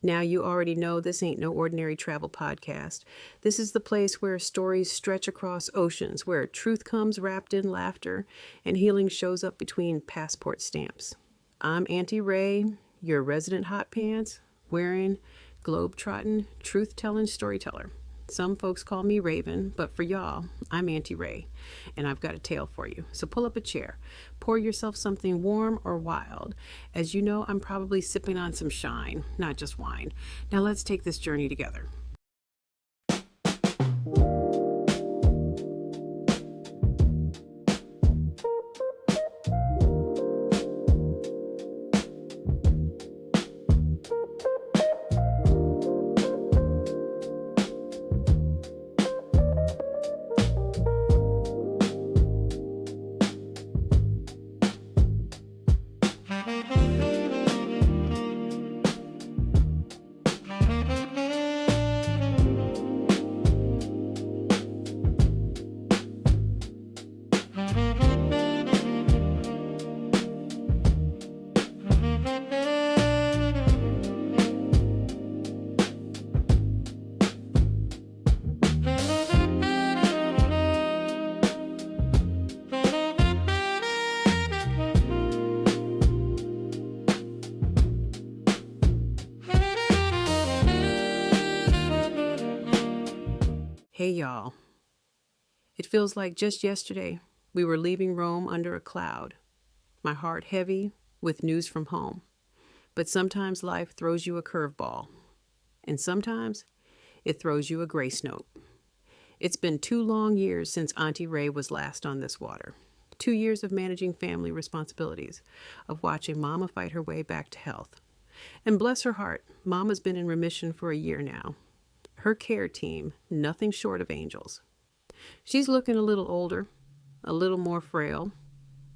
Now you already know this ain't no ordinary travel podcast. This is the place where stories stretch across oceans, where truth comes wrapped in laughter, and healing shows up between passport stamps. I'm Auntie Rae, your resident hot pants, wearing, globe-trotting, truth-telling storyteller. Some folks call me Raven, but for y'all, I'm Auntie Rae, and I've got a tale for you. So pull up a chair, pour yourself something warm or wild. As you know, I'm probably sipping on some shine, not just wine. Now let's take this journey together. Hey y'all, it feels like just yesterday we were leaving Rome under a cloud, my heart heavy with news from home. But sometimes life throws you a curveball, and sometimes it throws you a grace note. It's been 2 long years since Auntie Rae was last on this water. 2 years of managing family responsibilities, of watching Mama fight her way back to health. And bless her heart, Mama's been in remission for a year now. Her care team, nothing short of angels. She's looking a little older, a little more frail,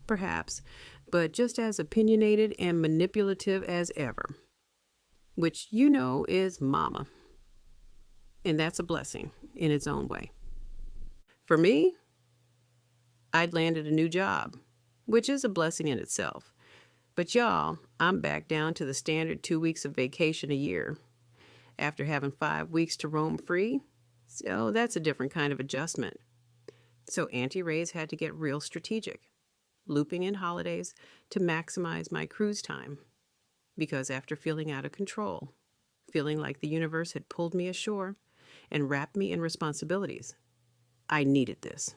perhaps, but just as opinionated and manipulative as ever, which you know is Mama. And that's a blessing in its own way. For me, I'd landed a new job, which is a blessing in itself. But y'all, I'm back down to the standard 2 weeks of vacation a year. After having 5 weeks to roam free, so that's a different kind of adjustment. So Auntie Rae's had to get real strategic, looping in holidays to maximize my cruise time. Because after feeling out of control, feeling like the universe had pulled me ashore and wrapped me in responsibilities, I needed this.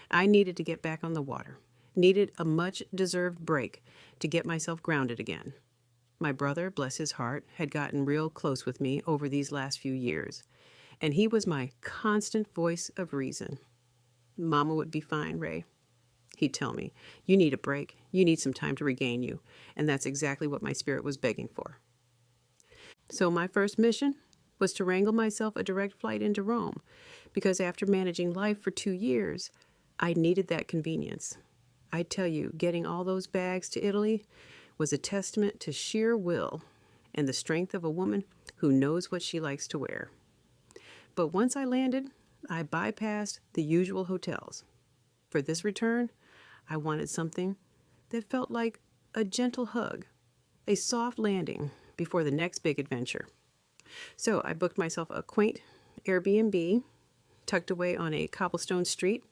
I needed to get back on the water, needed a much-deserved break to get myself grounded again. My brother, bless his heart, had gotten real close with me over these last few years, and he was my constant voice of reason. Mama would be fine, Rae. He'd tell me, you need a break, you need some time to regain you, and that's exactly what my spirit was begging for. So my first mission was to wrangle myself a direct flight into Rome, because after managing life for 2 years, I needed that convenience. I tell you, getting all those bags to Italy was a testament to sheer will and the strength of a woman who knows what she likes to wear. But once I landed, I bypassed the usual hotels. For this return, I wanted something that felt like a gentle hug, a soft landing before the next big adventure. So I booked myself a quaint Airbnb tucked away on a cobblestone street,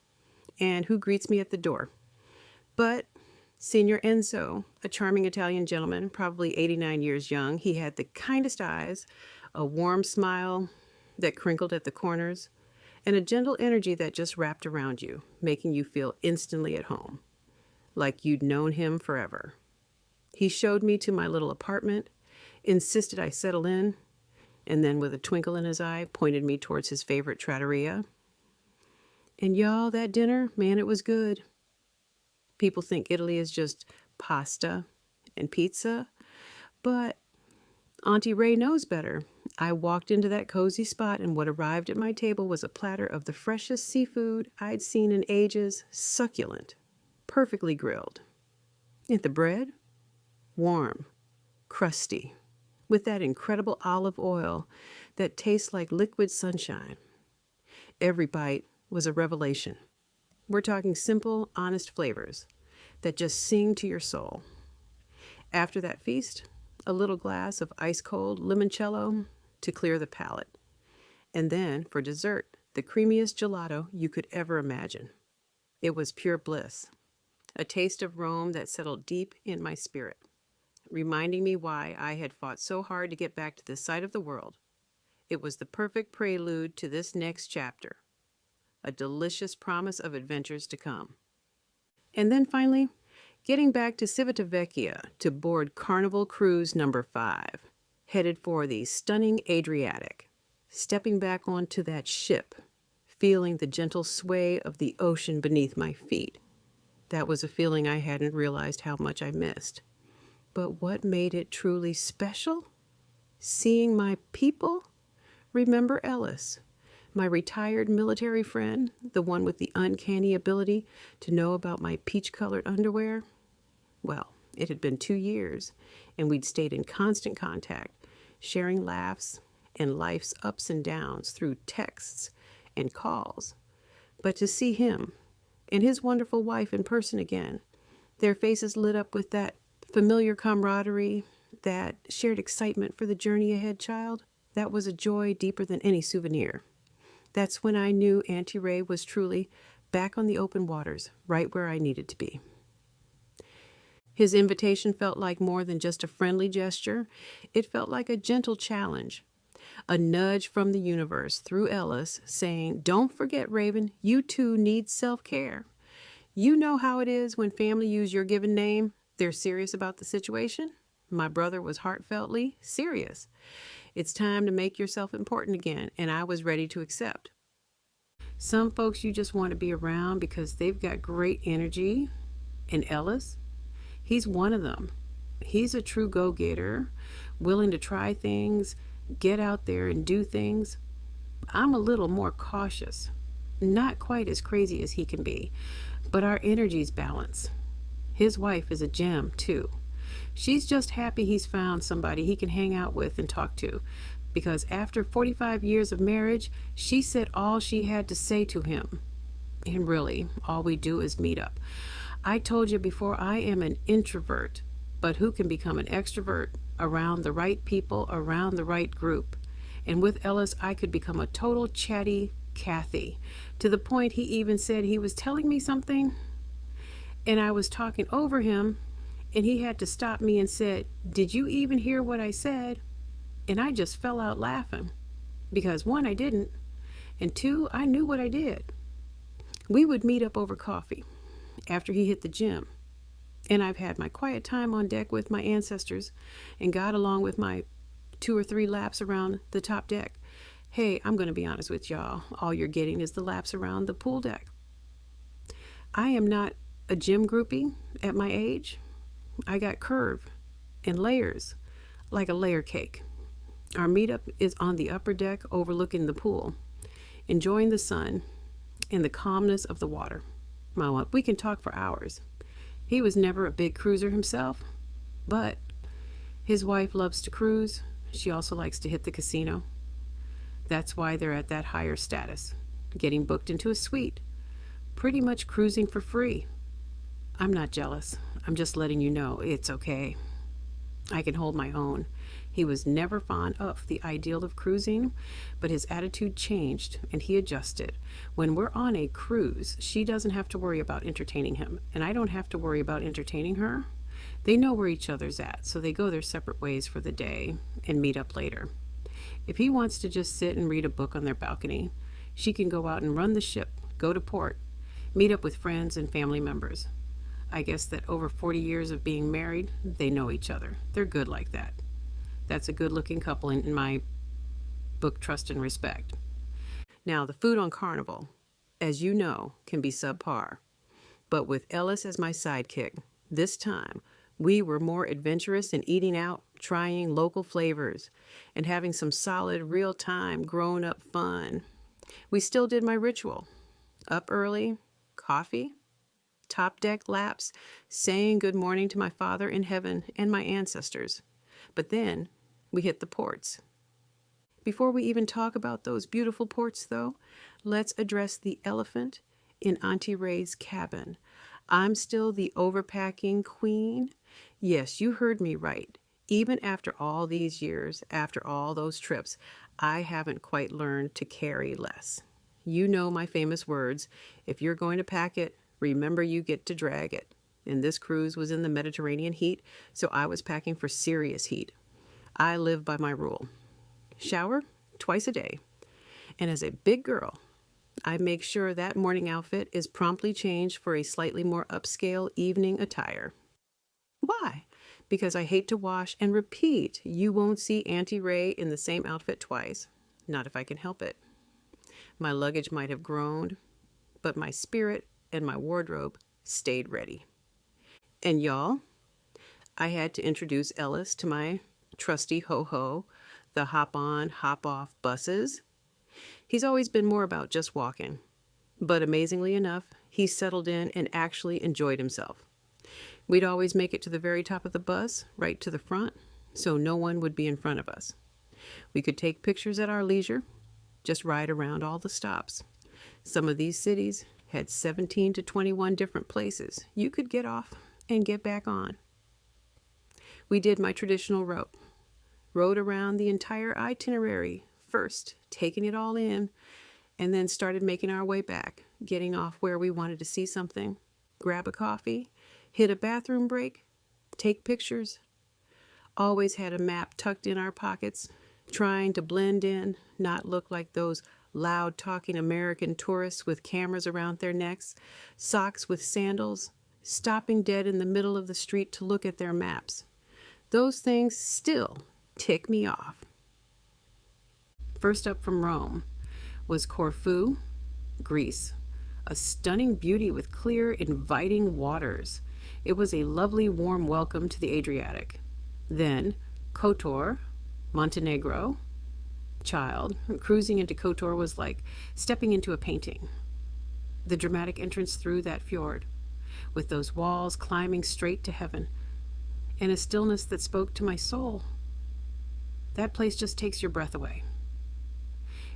and who greets me at the door? But Signor Enzo, a charming Italian gentleman, probably 89 years young. He had the kindest eyes, a warm smile that crinkled at the corners, and a gentle energy that just wrapped around you, making you feel instantly at home, like you'd known him forever. He showed me to my little apartment, insisted I settle in, and then with a twinkle in his eye, pointed me towards his favorite trattoria. And y'all, that dinner, man, it was good. People think Italy is just pasta and pizza, but Auntie Rae knows better. I walked into that cozy spot, and what arrived at my table was a platter of the freshest seafood I'd seen in ages, succulent, perfectly grilled. And the bread? Warm, crusty, with that incredible olive oil that tastes like liquid sunshine. Every bite was a revelation. We're talking simple, honest flavors that just sing to your soul. After that feast, a little glass of ice-cold limoncello to clear the palate. And then, for dessert, the creamiest gelato you could ever imagine. It was pure bliss, a taste of Rome that settled deep in my spirit, reminding me why I had fought so hard to get back to this side of the world. It was the perfect prelude to this next chapter, a delicious promise of adventures to come. And then finally, getting back to Civitavecchia to board Carnival Cruise number 5, headed for the stunning Adriatic. Stepping back onto that ship, feeling the gentle sway of the ocean beneath my feet. That was a feeling I hadn't realized how much I missed. But what made it truly special? Seeing my people? Remember Ellis, my retired military friend, the one with the uncanny ability to know about my peach-colored underwear? Well, it had been 2 years, and we'd stayed in constant contact, sharing laughs and life's ups and downs through texts and calls. But to see him and his wonderful wife in person again, their faces lit up with that familiar camaraderie, that shared excitement for the journey ahead, child, that was a joy deeper than any souvenir. That's when I knew Auntie Rae was truly back on the open waters, right where I needed to be. His invitation felt like more than just a friendly gesture. It felt like a gentle challenge, a nudge from the universe through Ellis saying, "Don't forget, Raven, you too need self-care. You know how it is when family use your given name. They're serious about the situation." My brother was heartfeltly serious. It's time to make yourself important again, and I was ready to accept. Some folks you just want to be around because they've got great energy, and Ellis, he's one of them. He's a true go-getter, willing to try things, get out there and do things. I'm a little more cautious, not quite as crazy as he can be, but our energies balance. His wife is a gem, too. She's just happy he's found somebody he can hang out with and talk to, because after 45 years of marriage, she said all she had to say to him. And really, all we do is meet up. I told you before, I am an introvert, but who can become an extrovert around the right people, around the right group? And with Ellis, I could become a total chatty Cathy, to the point he even said he was telling me something, and I was talking over him, and he had to stop me and said, "Did you even hear what I said?" And I just fell out laughing, because 1, I didn't, and 2, I knew what I did. We would meet up over coffee after he hit the gym, and I've had my quiet time on deck with my ancestors and got along with my 2 or 3 laps around the top deck. Hey, I'm going to be honest with y'all. All you're getting is the laps around the pool deck. I am not a gym groupie at my age. I got curve and layers, like a layer cake. Our meetup is on the upper deck overlooking the pool, enjoying the sun and the calmness of the water. Mama, we can talk for hours. He was never a big cruiser himself, but his wife loves to cruise. She also likes to hit the casino. That's why they're at that higher status, getting booked into a suite, pretty much cruising for free. I'm not jealous. I'm just letting you know it's okay. I can hold my own. He was never fond of the ideal of cruising, but his attitude changed and he adjusted. When we're on a cruise, she doesn't have to worry about entertaining him, and I don't have to worry about entertaining her. They know where each other's at, so they go their separate ways for the day and meet up later. If he wants to just sit and read a book on their balcony, she can go out and run the ship, go to port, meet up with friends and family members. I guess that over 40 years of being married, they know each other. They're good like that. That's a good-looking couple in my book, Trust and Respect. Now, the food on Carnival, as you know, can be subpar. But with Ellis as my sidekick, this time, we were more adventurous in eating out, trying local flavors, and having some solid, real-time, grown-up fun. We still did my ritual. Up early, coffee, top deck laps, saying good morning to my father in heaven and my ancestors. But then we hit the ports. Before we even talk about those beautiful ports, though, let's address the elephant in Auntie Rae's cabin. I'm still the overpacking queen. Yes, you heard me right. Even after all these years, after all those trips, I haven't quite learned to carry less. You know my famous words, if you're going to pack it, remember you get to drag it. And this cruise was in the Mediterranean heat, so I was packing for serious heat. I live by my rule. Shower twice a day. And as a big girl, I make sure that morning outfit is promptly changed for a slightly more upscale evening attire. Why? Because I hate to wash and repeat. You won't see Auntie Rae in the same outfit twice. Not if I can help it. My luggage might have grown, but my spirit and my wardrobe stayed ready. And y'all, I had to introduce Ellis to my trusty ho-ho, the hop-on, hop-off buses. He's always been more about just walking, but amazingly enough, he settled in and actually enjoyed himself. We'd always make it to the very top of the bus, right to the front, so no one would be in front of us. We could take pictures at our leisure, just ride around all the stops. Some of these cities had 17 to 21 different places you could get off and get back on. We did my traditional route. Rode around the entire itinerary, first taking it all in, and then started making our way back, getting off where we wanted to see something, grab a coffee, hit a bathroom break, take pictures. Always had a map tucked in our pockets, trying to blend in, not look like those loud-talking American tourists with cameras around their necks, socks with sandals, stopping dead in the middle of the street to look at their maps. Those things still tick me off. First up from Rome was Corfu, Greece, a stunning beauty with clear, inviting waters. It was a lovely, warm welcome to the Adriatic. Then Kotor, Montenegro. Child, cruising into Kotor was like stepping into a painting. The dramatic entrance through that fjord, with those walls climbing straight to heaven, and a stillness that spoke to my soul. That place just takes your breath away.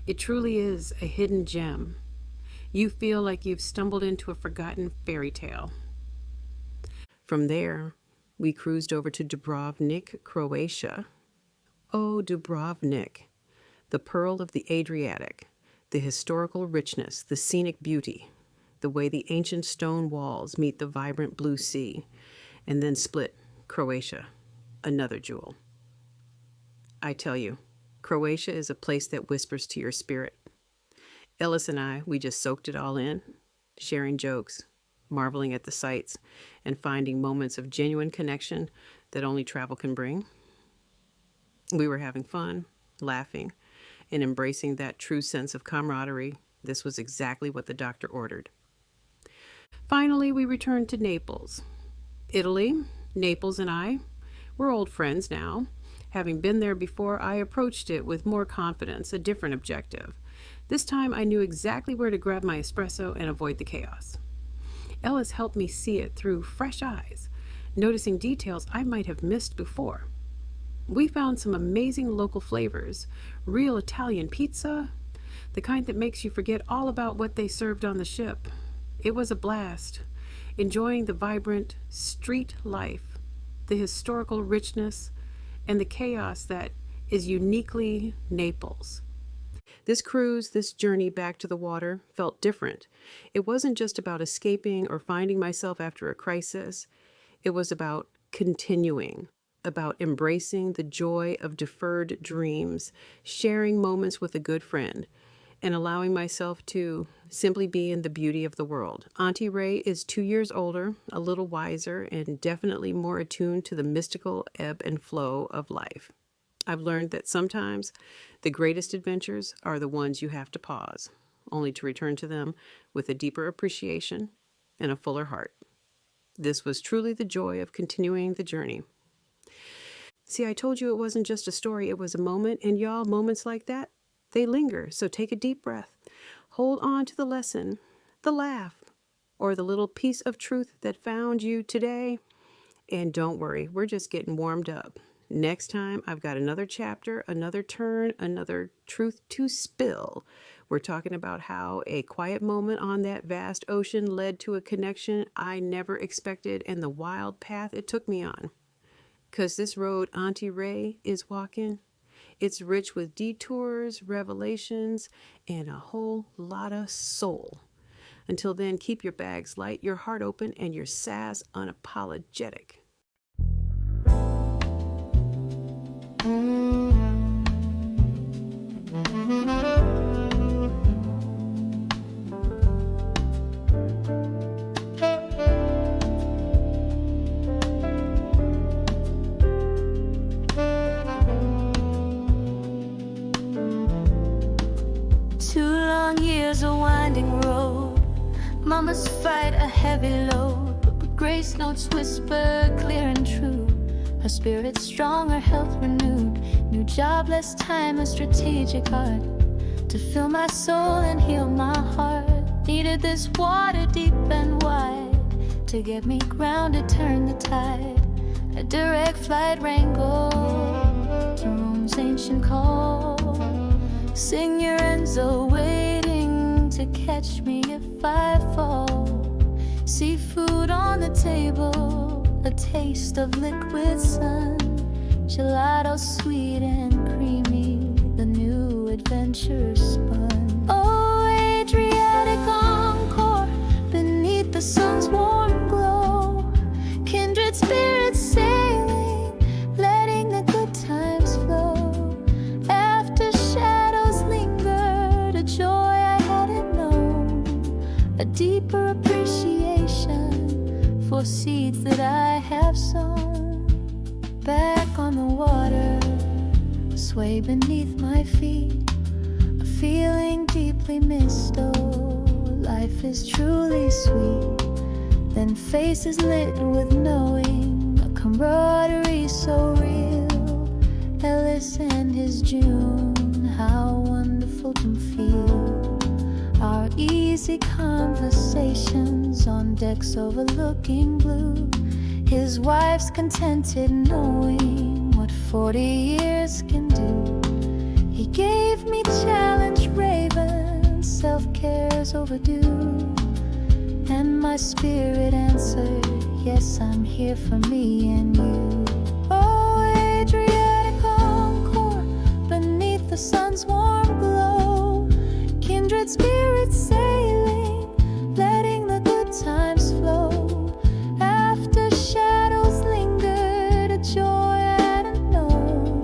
It truly is a hidden gem. You feel like you've stumbled into a forgotten fairy tale. From there, we cruised over to Dubrovnik, Croatia. Oh, Dubrovnik, the pearl of the Adriatic, the historical richness, the scenic beauty, the way the ancient stone walls meet the vibrant blue sea, and then Split, Croatia, another jewel. I tell you, Croatia is a place that whispers to your spirit. Ellis and I, we just soaked it all in, sharing jokes, marveling at the sights, and finding moments of genuine connection that only travel can bring. We were having fun, laughing, and embracing that true sense of camaraderie. This was exactly what the doctor ordered. Finally, we returned to Naples. Italy, Naples and I, we're old friends now. Having been there before, I approached it with more confidence, a different objective. This time I knew exactly where to grab my espresso and avoid the chaos. Ellis helped me see it through fresh eyes, noticing details I might have missed before. We found some amazing local flavors, real Italian pizza, the kind that makes you forget all about what they served on the ship. It was a blast, enjoying the vibrant street life, the historical richness, and the chaos that is uniquely Naples. This cruise, this journey back to the water, felt different. It wasn't just about escaping or finding myself after a crisis. It was about continuing, about embracing the joy of deferred dreams, sharing moments with a good friend, and allowing myself to simply be in the beauty of the world. Auntie Rae is 2 years older, a little wiser, and definitely more attuned to the mystical ebb and flow of life. I've learned that sometimes the greatest adventures are the ones you have to pause, only to return to them with a deeper appreciation and a fuller heart. This was truly the joy of continuing the journey. See, I told you it wasn't just a story, it was a moment, and y'all, moments like that, they linger, so take a deep breath. Hold on to the lesson, the laugh, or the little piece of truth that found you today. And don't worry, we're just getting warmed up. Next time, I've got another chapter, another turn, another truth to spill. We're talking about how a quiet moment on that vast ocean led to a connection I never expected and the wild path it took me on. 'Cause this road Auntie Rae is walking, it's rich with detours, revelations, and a whole lot of soul. Until then, keep your bags light, your heart open, and your sass unapologetic. Mama's fight a heavy load, but with grace notes whisper clear and true. Her spirit strong, her health renewed. New job, less time, a strategic art to fill my soul and heal my heart. Needed this water deep and wide to get me grounded, turn the tide. A direct flight Rango to Rome's ancient call. Sing your Enzo, waiting to catch me if I fall. Seafood on the table, a taste of liquid sun. Gelato sweet and creamy, the new adventure spun. Oh, Adriatic encore, beneath the sun's warm glow. Kindred spirits sailing, letting the good times flow. After shadows lingered, a joy I hadn't known. A deeper appreciation for seeds that I have sown. Back on the water, sway beneath my feet, a feeling deeply missed. Oh, life is truly sweet. Then faces lit with knowing, a camaraderie so real. Ellis and his June, how wonderful to feel. Our easy conversations on decks overlooking blue. His wife's contented knowing what 40 years can do. He gave me challenge, raven, self-care's overdue. And my spirit answered, yes, I'm here for me and you. Oh, Adriatic encore, beneath the sun's warm glow. Kindred spirits sailing, letting the good times flow. After shadows lingered, a joy I hadn't known.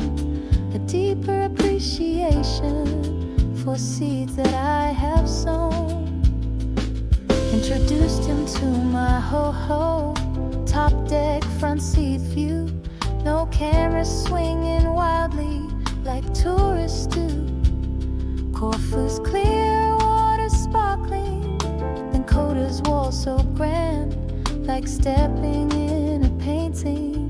A deeper appreciation for seeds that I have sown. Introduced him to my ho-ho, top deck, front seat view. No cameras swinging wildly like tourists do. Corfu's clear water sparkling, then Kotor's wall so grand, like stepping in a painting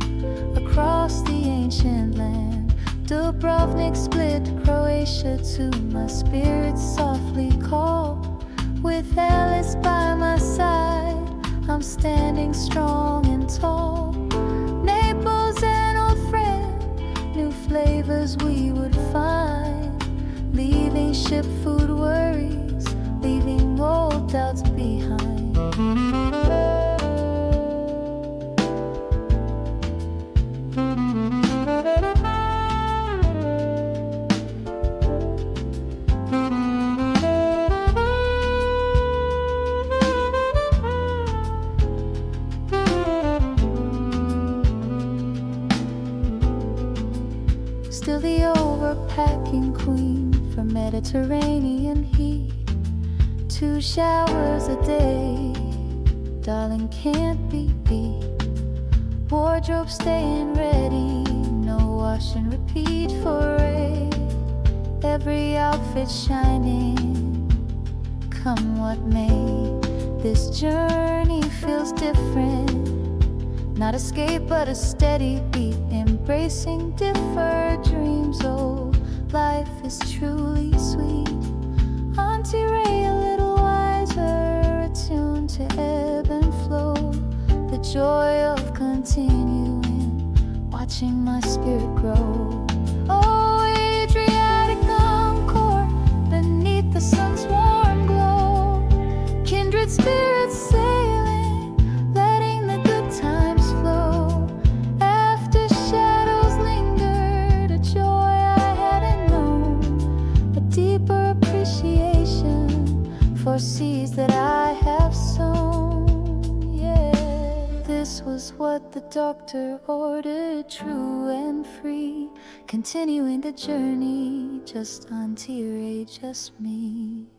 across the ancient land. Dubrovnik split Croatia to my spirit softly call. With Ellis by my side, I'm standing strong and tall. Naples an old friend, new flavors we would find. Leaving ship food worries, leaving old doubts behind. Still the overpacking queen for Mediterranean heat. 2 showers a day, darling, can't be beat. Wardrobe staying ready, no wash and repeat for Rae. Every outfit shining, come what may. This journey feels different, not escape but a steady beat. Embracing different dreams, oh, life is truly sweet. Auntie Rae a little wiser, attuned to ebb and flow. The joy of continuing, watching my spirit grow. Oh, Adriatic encore, beneath the sun's warm glow. Kindred spirits sailing, letting the good times flow. After seeds that I have sown. Yeah, this was what the doctor ordered, true and free, continuing the journey, just Auntie Rae, just me.